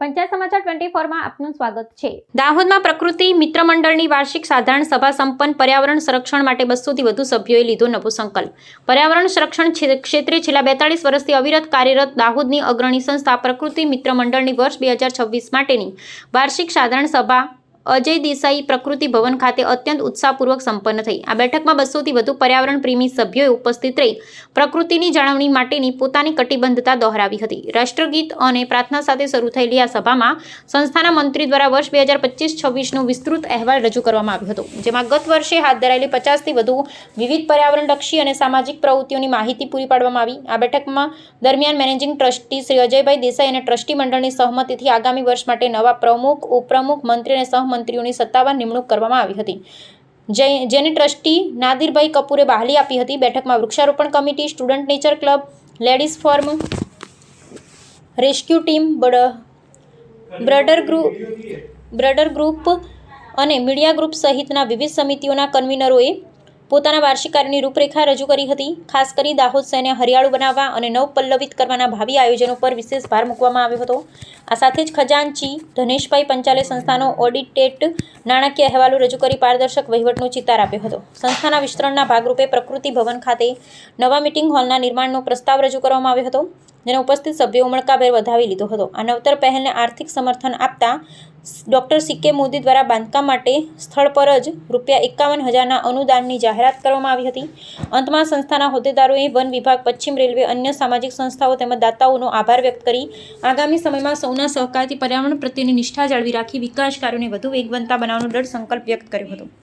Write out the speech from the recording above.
પંચાયત સમાચાર 24માં આપનું સ્વાગત છે। દાહોદમાં પ્રકૃતિ મિત્ર મંડળની વાર્ષિક સાધારણ સભા સંપન્ન। પર્યાવરણ સંરક્ષણ માટે 200થી વધુ સભ્યોએ લીધો નવો સંકલ્પ। પર્યાવરણ સંરક્ષણ ક્ષેત્રે છેલ્લા 42 વર્ષથી અવિરત કાર્યરત દાહોદની અગ્રણી સંસ્થા પ્રકૃતિ મિત્ર મંડળની વર્ષ 2026 માટેની વાર્ષિક સાધારણ સભા અજય દેસાઈ પ્રકૃતિ ભવન ખાતે અત્યંત ઉત્સાહપૂર્વક સંપન્ન થઈ। આ બેઠકમાં 200થી વધુ પર્યાવરણ પ્રેમી સભ્યોએ ઉપસ્થિત રહી પ્રકૃતિની જાળવણી માટેની પોતાની કટિબદ્ધતા દોહરાવી હતી। રાષ્ટ્રગીત અને પ્રાર્થના સાથે શરૂ થયેલી આ સભામાં સંસ્થાના મંત્રી દ્વારા વર્ષ 2025-26નો વિસ્તૃત અહેવાલ રજૂ કરવામાં આવ્યો હતો, જેમાં ગત વર્ષે હાથ ધરાયેલી 50થી વધુ વિવિધ પર્યાવરણલક્ષી અને સામાજિક પ્રવૃત્તિઓની માહિતી પૂરી પાડવામાં આવી। આ બેઠકમાં દરમિયાન મેનેજિંગ ટ્રસ્ટી શ્રી અજયભાઈ દેસાઈ અને ટ્રસ્ટી મંડળની સહમતિથી આગામી વર્ષ માટે નવા પ્રમુખ, ઉપપ્રમુખ, મંત્રી અને સહમંત્રીઓની સત્તાવાર નિમણૂક કરવામાં આવી હતી, જેને ટ્રસ્ટી નાદિરભાઈ કપૂરે બહાલી આપી હતી। બેઠકમાં વૃક્ષારોપણ committee, student nature club, ladies forum, rescue team, બ્રડર ગ્રુપ અને મીડિયા ગ્રુપ સહિતના વિવિધ સમિતિઓના કન્વીનરોએ પોતાના વાર્ષિક કાર્યની રૂપરેખા રજૂ કરી હતી। ખાસ કરી દાહોદ શહેરને હરિયાળું બનાવવા અને નવપલ્લવિત કરવાના ભાવિ આયોજનો પર વિશેષ ભાર મૂકવામાં આવ્યો હતો। આ સાથે જ ખજાનચી ધનેશભાઈ પંચાલે સંસ્થાનો ઓડિટેડ નાણાકીય અહેવાલો રજૂ કરી પારદર્શક વહીવટનો ચિતાર આપ્યો હતો। સંસ્થાના વિસ્તરણના ભાગરૂપે પ્રકૃતિ ભવન ખાતે નવા મીટિંગ હોલના નિર્માણનો પ્રસ્તાવ રજૂ કરવામાં આવ્યો હતો, જેને ઉપસ્થિત સભ્યોએ ઉમળકાભેર વધાવી લીધો હતો। આ નવતર પહેલને આર્થિક સમર્થન આપતા ડૉક્ટર સી.કે. મોદી દ્વારા બાંધકામ માટે સ્થળ પર જ ₹51,000ના અનુદાનની જાહેરાત કરવામાં આવી હતી। અંતમાં સંસ્થાના હોદ્દેદારોએ વન વિભાગ, પશ્ચિમ રેલવે, અન્ય સામાજિક સંસ્થાઓ તેમજ દાતાઓનો આભાર વ્યક્ત કરી આગામી સમયમાં સૌના સહકારથી પર્યાવરણ પ્રત્યેની નિષ્ઠા જાળવી રાખી વિકાસ કાર્યોને વધુ વેગવંતા બનાવવાનો દૃઢ સંકલ્પ વ્યક્ત કર્યો હતો।